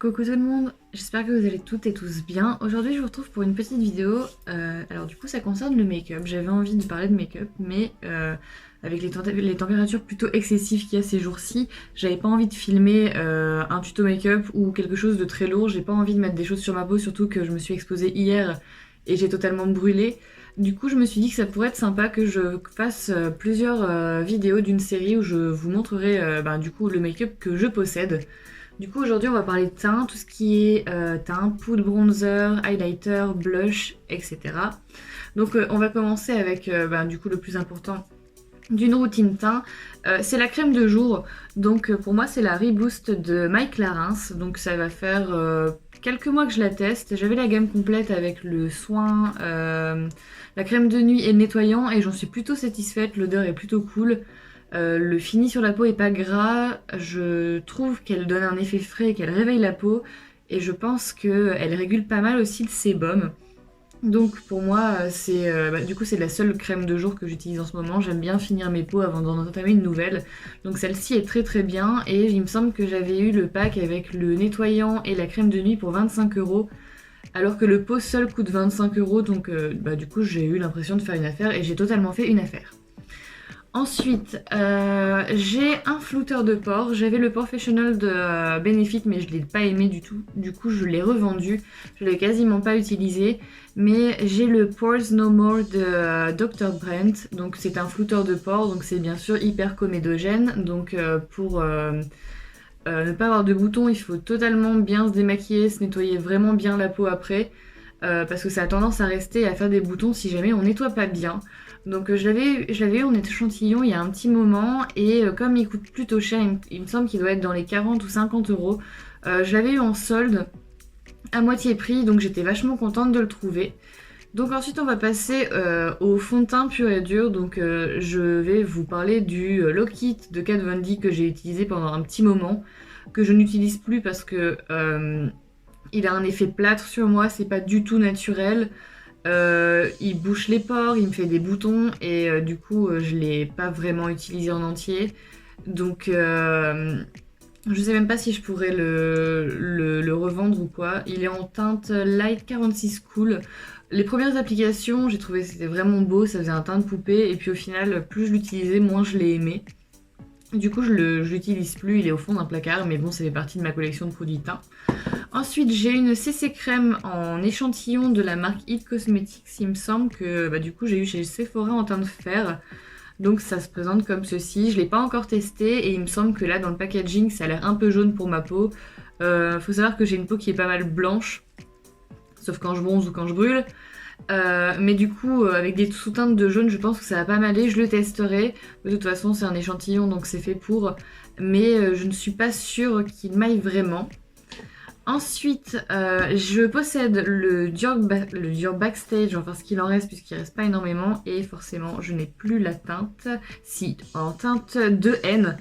Coucou tout le monde, j'espère que vous allez toutes et tous bien. Aujourd'hui je vous retrouve pour une petite vidéo, alors du coup ça concerne le make-up. J'avais envie de parler de make-up mais avec les températures plutôt excessives qu'il y a ces jours-ci, j'avais pas envie de filmer un tuto make-up ou quelque chose de très lourd. J'ai pas envie de mettre des choses sur ma peau, surtout que je me suis exposée hier et j'ai totalement brûlé. Du coup je me suis dit que ça pourrait être sympa que je fasse plusieurs vidéos d'une série où je vous montrerai du coup le make-up que je possède. Du coup aujourd'hui on va parler de teint, tout ce qui est teint, poudre, bronzer, highlighter, blush, etc. Donc on va commencer avec du coup le plus important d'une routine teint. C'est la crème de jour, donc pour moi c'est la Reboost de Mike Clarins. Donc ça va faire quelques mois que je la teste. J'avais la gamme complète avec le soin, la crème de nuit et le nettoyant et j'en suis plutôt satisfaite, l'odeur est plutôt cool. Le fini sur la peau est pas gras, je trouve qu'elle donne un effet frais et qu'elle réveille la peau et je pense qu'elle régule pas mal aussi le sébum. Donc pour moi du coup c'est la seule crème de jour que j'utilise en ce moment. J'aime bien finir mes peaux avant d'en entamer une nouvelle. Donc celle-ci est très très bien et il me semble que j'avais eu le pack avec le nettoyant et la crème de nuit pour 25 € alors que le pot seul coûte 25 €. Donc du coup j'ai eu l'impression de faire une affaire et j'ai totalement fait une affaire. Ensuite, j'ai un flouteur de pores. J'avais le Professional de Benefit, mais je l'ai pas aimé du tout. Du coup, je l'ai revendu. Je l'ai quasiment pas utilisé. Mais j'ai le Pores No More de Dr. Brent. Donc, c'est un flouteur de pores. Donc, c'est bien sûr hyper comédogène. Donc, pour ne pas avoir de boutons, il faut totalement bien se démaquiller, se nettoyer vraiment bien la peau après. Parce que ça a tendance à rester et à faire des boutons si jamais on nettoie pas bien. Donc je l'avais eu en échantillon il y a un petit moment et comme il coûte plutôt cher, il me semble qu'il doit être dans les 40 ou 50 €, je l'avais eu en solde à moitié prix, donc j'étais vachement contente de le trouver. Donc ensuite on va passer au fond de teint pur et dur. Donc je vais vous parler du Lock It de Kat Von D que j'ai utilisé pendant un petit moment, que je n'utilise plus parce que il a un effet plâtre sur moi, c'est pas du tout naturel. Il bouche les pores, il me fait des boutons et du coup je l'ai pas vraiment utilisé en entier. Donc je sais même pas si je pourrais le revendre ou quoi. Il est en teinte Light 46 Cool. Les premières applications, j'ai trouvé que c'était vraiment beau, ça faisait un teint de poupée et puis au final plus je l'utilisais, moins je l'ai aimé. Du coup je l'utilise plus, il est au fond d'un placard, mais bon ça fait partie de ma collection de produits teint. Ensuite, j'ai une CC crème en échantillon de la marque It Cosmetics. Il me semble que du coup j'ai eu chez Sephora en teint de fer. Donc ça se présente comme ceci. Je l'ai pas encore testé et il me semble que là dans le packaging ça a l'air un peu jaune pour ma peau. Faut savoir que j'ai une peau qui est pas mal blanche, sauf quand je bronze ou quand je brûle. Mais du coup avec des sous-teintes de jaune je pense que ça va pas m'aller. Je le testerai. De toute façon c'est un échantillon donc c'est fait pour. Mais je ne suis pas sûre qu'il m'aille vraiment. Ensuite, je possède le Dior Backstage, enfin ce qu'il en reste puisqu'il reste pas énormément et forcément je n'ai plus la teinte, si en teinte 2N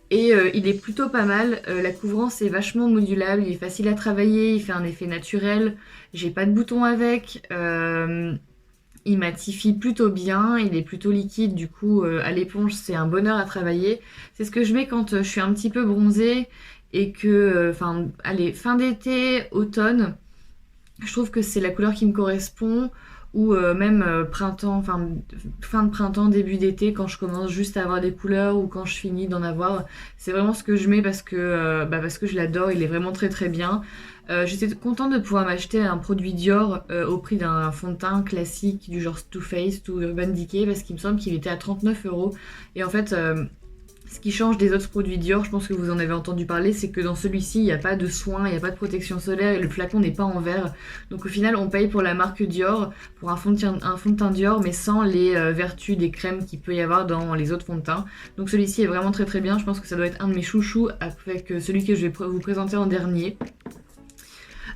et il est plutôt pas mal, la couvrance est vachement modulable, il est facile à travailler, il fait un effet naturel, j'ai pas de boutons avec, il matifie plutôt bien, il est plutôt liquide, du coup à l'éponge c'est un bonheur à travailler. C'est ce que je mets quand je suis un petit peu bronzée et que, allez, fin d'été, automne, je trouve que c'est la couleur qui me correspond, ou même printemps, enfin fin de printemps, début d'été, quand je commence juste à avoir des couleurs ou quand je finis d'en avoir. C'est vraiment ce que je mets parce que je l'adore, il est vraiment très très bien. J'étais contente de pouvoir m'acheter un produit Dior au prix d'un fond de teint classique du genre Too Faced ou Urban Decay parce qu'il me semble qu'il était à 39 €. Et en fait, ce qui change des autres produits Dior, je pense que vous en avez entendu parler, c'est que dans celui-ci, il n'y a pas de soin, il n'y a pas de protection solaire et le flacon n'est pas en verre. Donc au final, on paye pour la marque Dior, pour un fond de teint Dior, mais sans les vertus des crèmes qu'il peut y avoir dans les autres fonds de teint. Donc celui-ci est vraiment très très bien, je pense que ça doit être un de mes chouchous avec celui que je vais vous présenter en dernier.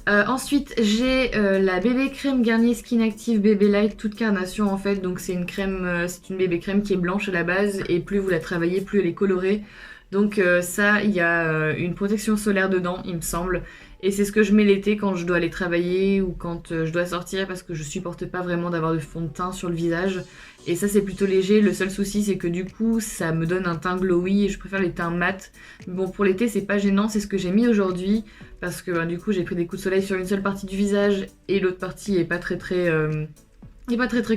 Ensuite j'ai la bébé crème Garnier Skin Active Bébé Light toute carnation en fait, donc c'est une crème, c'est une bébé crème qui est blanche à la base et plus vous la travaillez plus elle est colorée. Donc ça il y a une protection solaire dedans il me semble Et c'est ce que je mets l'été quand je dois aller travailler ou quand je dois sortir parce que je supporte pas vraiment d'avoir de fond de teint sur le visage. Et ça c'est plutôt léger, le seul souci c'est que du coup ça me donne un teint glowy et je préfère les teints mat. Bon pour l'été c'est pas gênant, c'est ce que j'ai mis aujourd'hui parce que du coup j'ai pris des coups de soleil sur une seule partie du visage et l'autre partie est pas très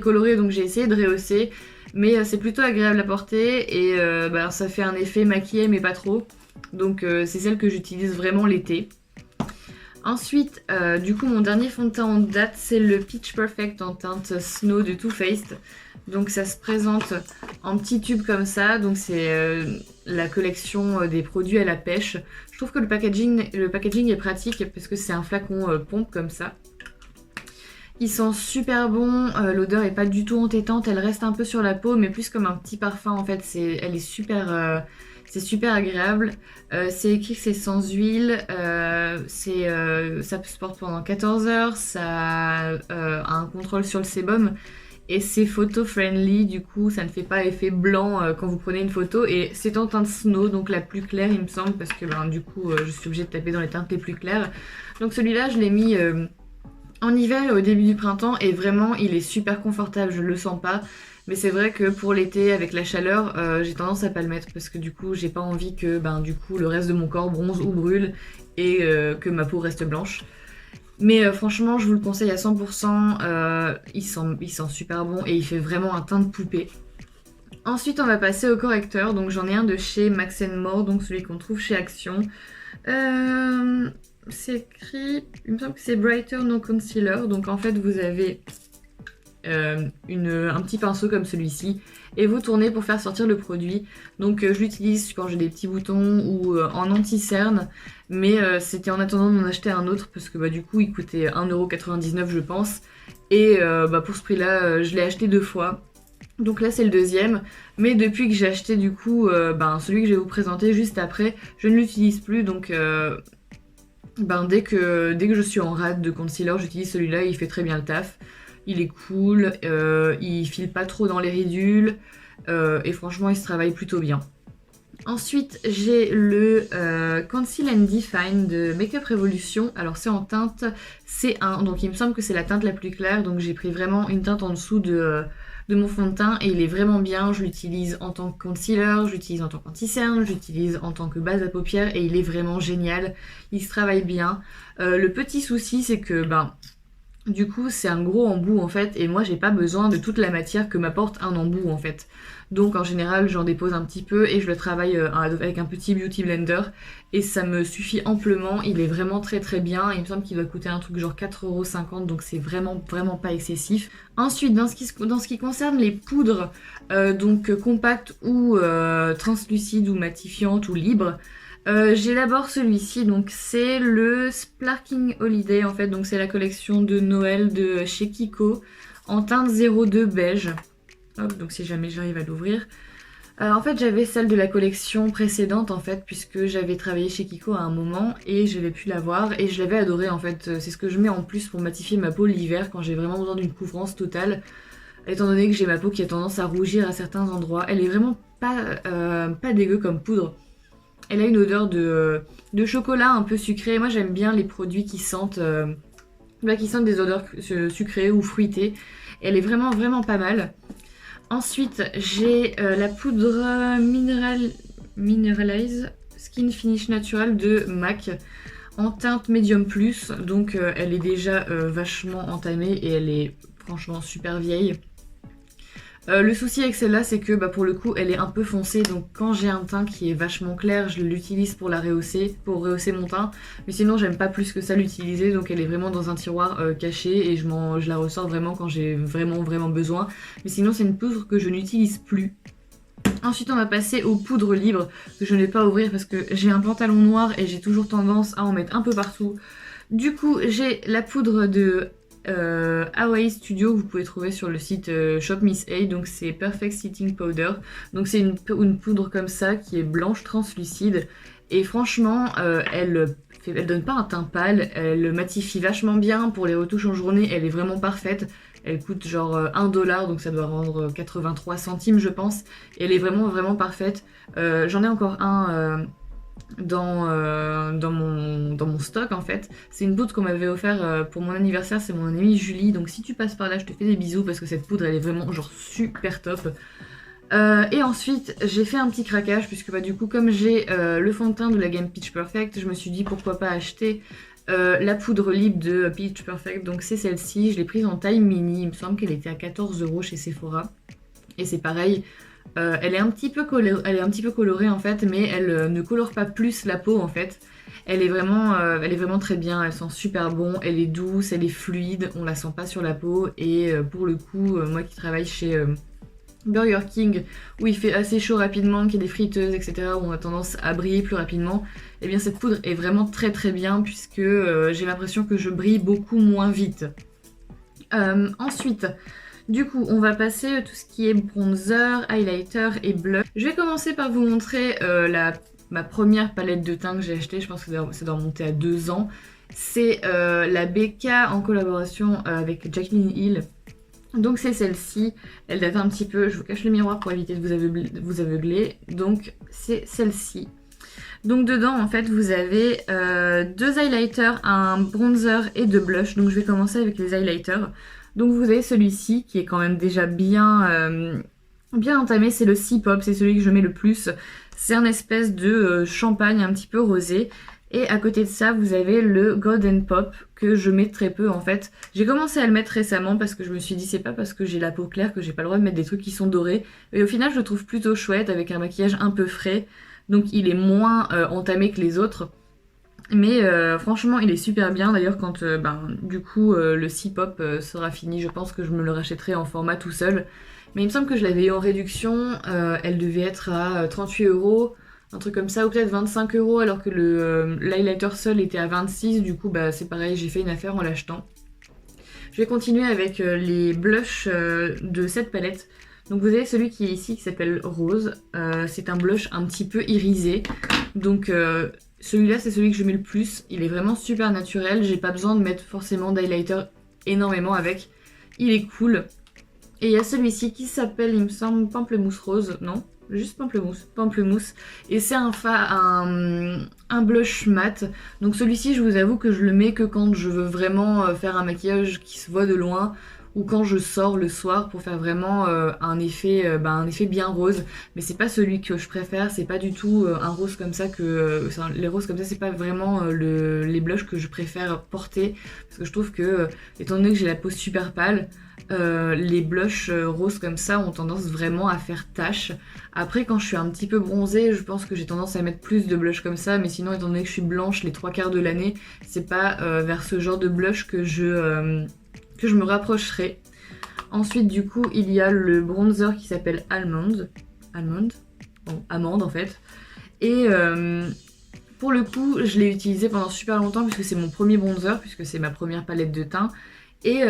colorée donc j'ai essayé de rehausser. Mais c'est plutôt agréable à porter et ça fait un effet maquillé mais pas trop. Donc c'est celle que j'utilise vraiment l'été. Ensuite, du coup, mon dernier fond de teint en date, c'est le Peach Perfect en teinte Snow de Too Faced. Donc ça se présente en petits tubes comme ça. Donc c'est la collection des produits à la pêche. Je trouve que le packaging est pratique parce que c'est un flacon pompe comme ça. Il sent super bon, l'odeur est pas du tout entêtante, elle reste un peu sur la peau, mais plus comme un petit parfum en fait. Elle est super... c'est super agréable. C'est écrit que c'est sans huile. Ça se porte pendant 14 heures. Ça a un contrôle sur le sébum. Et c'est photo-friendly. Du coup, ça ne fait pas effet blanc quand vous prenez une photo. Et c'est en teinte snow, donc la plus claire, il me semble. Parce que du coup, je suis obligée de taper dans les teintes les plus claires. Donc celui-là, je l'ai mis en hiver et au début du printemps. Et vraiment, il est super confortable. Je le sens pas. Mais c'est vrai que pour l'été, avec la chaleur, j'ai tendance à pas le mettre parce que du coup, j'ai pas envie que du coup, le reste de mon corps bronze ou brûle et que ma peau reste blanche. Mais franchement, je vous le conseille à 100%. Il sent super bon et il fait vraiment un teint de poupée. Ensuite, on va passer au correcteur. Donc, j'en ai un de chez Max More, donc celui qu'on trouve chez Action. C'est écrit, il me semble que c'est Brighter No Concealer. Donc, en fait, vous avez un petit pinceau comme celui-ci et vous tournez pour faire sortir le produit. Donc je l'utilise quand j'ai des petits boutons ou en anti-cerne, mais c'était en attendant d'en acheter un autre parce que du coup il coûtait 1,99€ je pense et pour ce prix là je l'ai acheté 2 fois. Donc là c'est le deuxième, mais depuis que j'ai acheté du coup celui que je vais vous présenter juste après, je ne l'utilise plus donc dès que je suis en rade de concealer j'utilise celui-là, il fait très bien le taf. Il est cool, il file pas trop dans les ridules et franchement il se travaille plutôt bien. Ensuite j'ai le Conceal and Define de Makeup Revolution. Alors c'est en teinte C1, donc il me semble que c'est la teinte la plus claire. Donc j'ai pris vraiment une teinte en dessous de mon fond de teint et il est vraiment bien. Je l'utilise en tant que concealer, je l'utilise en tant qu'anti-cerne, je l'utilise en tant que base à paupières et il est vraiment génial. Il se travaille bien. Le petit souci c'est que du coup, c'est un gros embout en fait, et moi j'ai pas besoin de toute la matière que m'apporte un embout en fait. Donc en général, j'en dépose un petit peu et je le travaille avec un petit beauty blender et ça me suffit amplement. Il est vraiment très très bien. Il me semble qu'il doit coûter un truc genre 4,50€, donc c'est vraiment vraiment pas excessif. Ensuite, dans ce qui concerne les poudres, donc compactes ou translucides ou matifiantes ou libres. J'ai d'abord celui-ci, donc c'est le Sparkling Holiday en fait, donc c'est la collection de Noël de chez Kiko en teinte 02 beige. Hop, donc si jamais j'arrive à l'ouvrir. En fait j'avais celle de la collection précédente en fait, puisque j'avais travaillé chez Kiko à un moment et j'avais pu l'avoir et je l'avais adoré en fait. C'est ce que je mets en plus pour matifier ma peau l'hiver quand j'ai vraiment besoin d'une couvrance totale. Étant donné que j'ai ma peau qui a tendance à rougir à certains endroits, elle est vraiment pas dégueu comme poudre. Elle a une odeur de chocolat un peu sucré. Moi j'aime bien les produits qui sentent des odeurs sucrées ou fruitées. Elle est vraiment vraiment pas mal. Ensuite j'ai la poudre Mineralize Skin Finish Natural de MAC en teinte Medium Plus. Donc elle est déjà vachement entamée et elle est franchement super vieille. Le souci avec celle-là, c'est que pour le coup, elle est un peu foncée. Donc quand j'ai un teint qui est vachement clair, je l'utilise pour la rehausser, pour rehausser mon teint. Mais sinon, j'aime pas plus que ça l'utiliser. Donc elle est vraiment dans un tiroir caché et je la ressors vraiment quand j'ai vraiment vraiment besoin. Mais sinon, c'est une poudre que je n'utilise plus. Ensuite, on va passer aux poudres libres que je ne vais pas ouvrir parce que j'ai un pantalon noir et j'ai toujours tendance à en mettre un peu partout. Du coup, j'ai la poudre de Hawaii Studio que vous pouvez trouver sur le site Shop Miss A, donc c'est Perfect Setting Powder. Donc c'est une poudre comme ça qui est blanche translucide et franchement elle donne pas un teint pâle, elle matifie vachement bien pour les retouches en journée, elle est vraiment parfaite. Elle coûte genre 1$, donc ça doit rendre 83 centimes je pense. Et elle est vraiment vraiment parfaite. J'en ai encore un dans mon stock en fait. C'est une poudre qu'on m'avait offert pour mon anniversaire, c'est mon amie Julie, donc si tu passes par là je te fais des bisous parce que cette poudre elle est vraiment genre super top. Et ensuite j'ai fait un petit craquage puisque bah du coup comme j'ai le fond de teint de la gamme Peach Perfect, je me suis dit pourquoi pas acheter la poudre libre de Peach Perfect, donc c'est celle-ci, je l'ai prise en taille mini, il me semble qu'elle était à 14 € chez Sephora. Et c'est pareil, elle est un petit peu colorée en fait, mais elle ne colore pas plus la peau en fait. Elle est vraiment très bien, elle sent super bon, elle est douce, elle est fluide, on la sent pas sur la peau. Et pour le coup, moi qui travaille chez Burger King, où il fait assez chaud rapidement, qu'il y a des friteuses, etc., où on a tendance à briller plus rapidement, et bien cette poudre est vraiment très très bien puisque j'ai l'impression que je brille beaucoup moins vite. Ensuite, du coup, on va passer tout ce qui est bronzer, highlighter et blush. Je vais commencer par vous montrer ma première palette de teint que j'ai achetée, je pense que ça doit remonter à 2 ans. C'est la BK en collaboration avec Jaclyn Hill. Donc c'est celle-ci, elle date un petit peu, je vous cache le miroir pour éviter de vous aveugler. Donc c'est celle-ci. Donc dedans en fait vous avez 2 highlighters, un bronzer et 2 blushs. Donc je vais commencer avec les highlighters. Donc vous avez celui-ci qui est quand même déjà bien entamé, c'est le C-Pop, c'est celui que je mets le plus. C'est un espèce de champagne un petit peu rosé. Et à côté de ça, vous avez le Golden Pop que je mets très peu en fait. J'ai commencé à le mettre récemment parce que je me suis dit c'est pas parce que j'ai la peau claire que j'ai pas le droit de mettre des trucs qui sont dorés. Et au final, je le trouve plutôt chouette avec un maquillage un peu frais. Donc il est moins entamé que les autres. Mais franchement, il est super bien. D'ailleurs, quand du coup le C-Pop sera fini, je pense que je me le rachèterai en format tout seul. Mais il me semble que je l'avais eu en réduction. Elle devait être à 38 €. Un truc comme ça, ou peut-être 25 € alors que l'highlighter seul était à 26. Du coup, bah, c'est pareil, j'ai fait une affaire en l'achetant. Je vais continuer avec les blushs de cette palette. Donc vous avez celui qui est ici qui s'appelle Rose. C'est un blush un petit peu irisé. Donc celui-là, c'est celui que je mets le plus. Il est vraiment super naturel. J'ai pas besoin de mettre forcément d'highlighter énormément avec. Il est cool. Et il y a celui-ci qui s'appelle, il me semble, Pamplemousse Rose. Non ? Juste pamplemousse. Et c'est un blush mat. Donc celui-ci, je vous avoue que je le mets que quand je veux vraiment faire un maquillage qui se voit de loin, ou quand je sors le soir pour faire vraiment un effet bien rose. Mais c'est pas celui que je préfère, c'est pas du tout un rose comme ça que... les roses comme ça, c'est pas vraiment les blushs que je préfère porter. Parce que je trouve que, étant donné que j'ai la peau super pâle, les blushs roses comme ça ont tendance vraiment à faire tache. Après, quand je suis un petit peu bronzée, je pense que j'ai tendance à mettre plus de blush comme ça, mais sinon, étant donné que je suis blanche les 3/4 de l'année, c'est pas vers ce genre de blush que je me rapprocherai. Ensuite, du coup, il y a le bronzer qui s'appelle Almond. Bon, amande en fait. Et pour le coup, je l'ai utilisé pendant super longtemps puisque c'est mon premier bronzer, puisque c'est ma première palette de teint. Et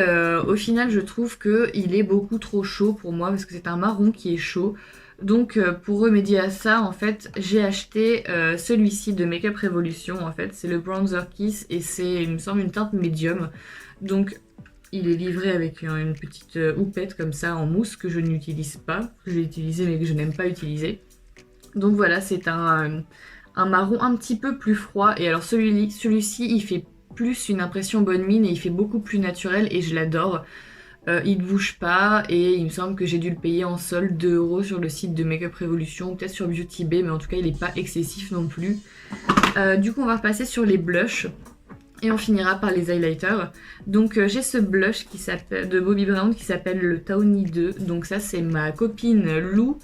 au final, je trouve qu'il est beaucoup trop chaud pour moi parce que c'est un marron qui est chaud. Donc pour remédier à ça, en fait, j'ai acheté celui-ci de Makeup Revolution. En fait, c'est le Bronzer Kiss et c'est, il me semble, une teinte médium. Donc il est livré avec une petite houppette comme ça en mousse que je n'utilise pas, que j'ai utilisé mais que je n'aime pas utiliser. Donc voilà, c'est un marron un petit peu plus froid. Et alors celui-ci, il fait plus une impression bonne mine et il fait beaucoup plus naturel et je l'adore. Il ne bouge pas et il me semble que j'ai dû le payer en solde 2 € sur le site de Makeup Revolution, peut-être sur Beauty Bay, mais en tout cas il n'est pas excessif non plus. Du coup on va repasser sur les blushs. Et on finira par les highlighters. Donc j'ai ce blush de Bobbi Brown qui s'appelle le Tawny 2. Donc ça c'est ma copine Lou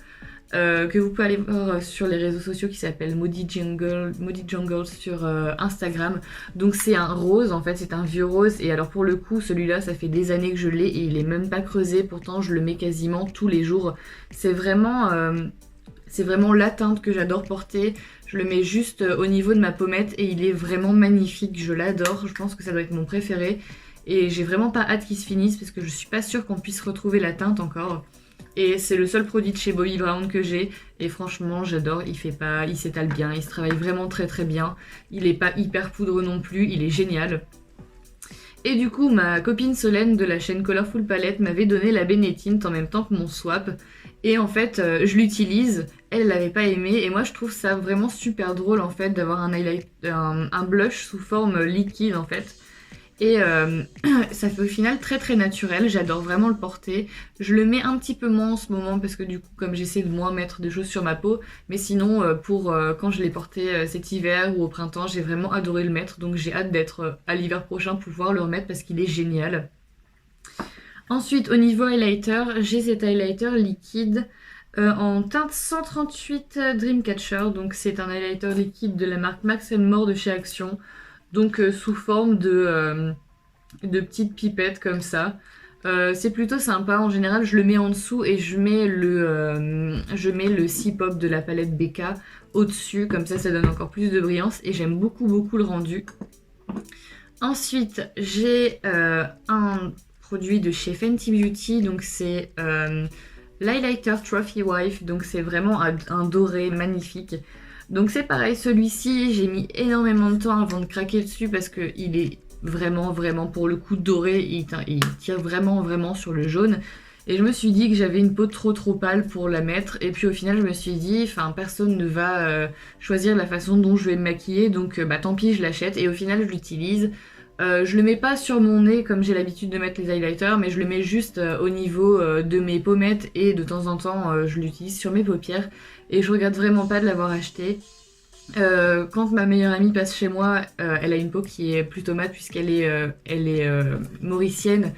que vous pouvez aller voir sur les réseaux sociaux qui s'appelle Maudie Jungle sur Instagram. Donc c'est un rose en fait, c'est un vieux rose. Et alors pour le coup celui-là ça fait des années que je l'ai et il est même pas creusé. Pourtant je le mets quasiment tous les jours. C'est vraiment la teinte que j'adore porter. Je le mets juste au niveau de ma pommette et il est vraiment magnifique, je l'adore, je pense que ça doit être mon préféré. Et j'ai vraiment pas hâte qu'il se finisse parce que je suis pas sûre qu'on puisse retrouver la teinte encore. Et c'est le seul produit de chez Bobbi Brown que j'ai et franchement j'adore, il s'étale bien, il se travaille vraiment très très bien. Il est pas hyper poudreux non plus, il est génial. Et du coup, ma copine Solène de la chaîne Colorful Palette m'avait donné la Benetint en même temps que mon swap. Et en fait, je l'utilise, elle l'avait pas aimé, et moi je trouve ça vraiment super drôle en fait d'avoir un blush sous forme liquide en fait. Et ça fait au final très très naturel, j'adore vraiment le porter. Je le mets un petit peu moins en ce moment parce que du coup comme j'essaie de moins mettre de choses sur ma peau, mais sinon quand je l'ai porté cet hiver ou au printemps, j'ai vraiment adoré le mettre, donc j'ai hâte d'être à l'hiver prochain pour pouvoir le remettre parce qu'il est génial. Ensuite au niveau highlighter, j'ai cet highlighter liquide en teinte 138 Dreamcatcher, donc c'est un highlighter liquide de la marque Max More de chez Action. Donc sous forme de petites pipettes comme ça. C'est plutôt sympa, en général je le mets en dessous et je mets le C-Pop de la palette BK au-dessus, comme ça donne encore plus de brillance et j'aime beaucoup beaucoup le rendu. Ensuite j'ai un produit de chez Fenty Beauty, donc c'est l'highlighter Trophy Wife, donc c'est vraiment un doré magnifique. Donc c'est pareil, celui-ci, j'ai mis énormément de temps avant de craquer dessus parce qu'il est vraiment, vraiment pour le coup doré, il tire vraiment, vraiment sur le jaune. Et je me suis dit que j'avais une peau trop pâle pour la mettre. Et puis au final, je me suis dit, enfin, personne ne va choisir la façon dont je vais me maquiller, donc bah tant pis, je l'achète. Et au final, je l'utilise. Je le mets pas sur mon nez comme j'ai l'habitude de mettre les highlighters, mais je le mets juste au niveau de mes pommettes et de temps en temps je l'utilise sur mes paupières et je regrette vraiment pas de l'avoir acheté. Quand ma meilleure amie passe chez moi, elle a une peau qui est plutôt mate puisqu'elle est mauricienne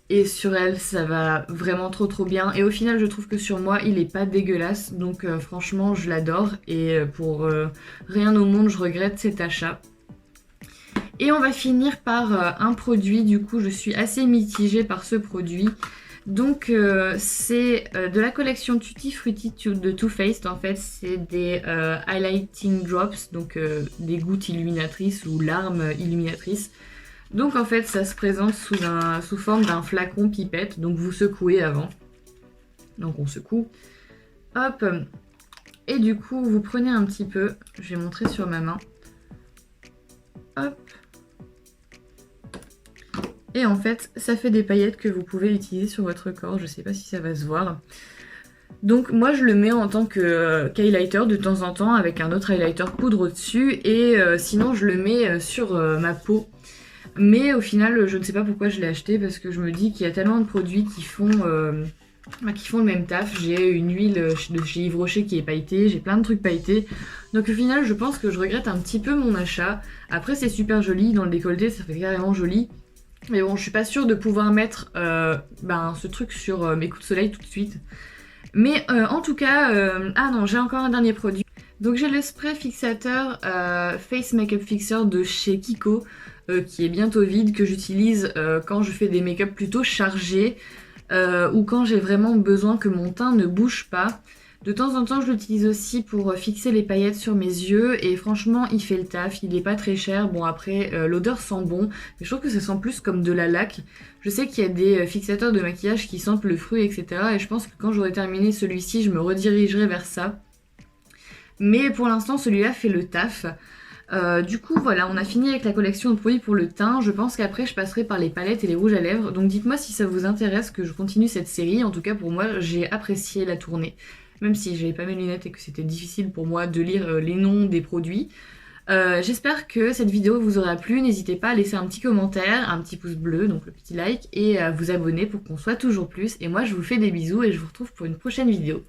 et sur elle ça va vraiment trop bien et au final je trouve que sur moi il est pas dégueulasse donc franchement je l'adore et pour rien au monde je regrette cet achat. Et on va finir par un produit, du coup je suis assez mitigée par ce produit. Donc c'est de la collection Tutti Frutti de Too Faced en fait, c'est des highlighting drops, donc des gouttes illuminatrices ou larmes illuminatrices. Donc en fait ça se présente sous forme d'un flacon pipette, donc vous secouez avant. Donc on secoue, hop, et du coup vous prenez un petit peu, je vais montrer sur ma main, hop. Et en fait, ça fait des paillettes que vous pouvez utiliser sur votre corps. Je sais pas si ça va se voir. Donc moi, je le mets en tant qu'highlighter de temps en temps avec un autre highlighter poudre au-dessus. Et sinon, je le mets sur ma peau. Mais au final, je ne sais pas pourquoi je l'ai acheté parce que je me dis qu'il y a tellement de produits qui font le même taf. J'ai une huile de chez Yves Rocher qui est pailletée. J'ai plein de trucs pailletés. Donc au final, je pense que je regrette un petit peu mon achat. Après, c'est super joli. Dans le décolleté, ça fait carrément joli. Mais bon, je suis pas sûre de pouvoir mettre ce truc sur mes coups de soleil tout de suite. Mais en tout cas, ah non, j'ai encore un dernier produit. Donc j'ai le spray fixateur Face Makeup Fixer de chez Kiko, qui est bientôt vide, que j'utilise quand je fais des make-up plutôt chargés, ou quand j'ai vraiment besoin que mon teint ne bouge pas. De temps en temps, je l'utilise aussi pour fixer les paillettes sur mes yeux et franchement, il fait le taf, il est pas très cher. Bon après, l'odeur sent bon, mais je trouve que ça sent plus comme de la laque. Je sais qu'il y a des fixateurs de maquillage qui sentent le fruit, etc. Et je pense que quand j'aurai terminé celui-ci, je me redirigerai vers ça. Mais pour l'instant, celui-là fait le taf. Du coup voilà, on a fini avec la collection de produits pour le teint. Je pense qu'après je passerai par les palettes et les rouges à lèvres. Donc dites-moi si ça vous intéresse que je continue cette série. En tout cas pour moi, j'ai apprécié la tournée. Même si j'avais pas mes lunettes et que c'était difficile pour moi de lire les noms des produits. J'espère que cette vidéo vous aura plu. N'hésitez pas à laisser un petit commentaire, un petit pouce bleu, donc le petit like, et à vous abonner pour qu'on soit toujours plus. Et moi je vous fais des bisous et je vous retrouve pour une prochaine vidéo.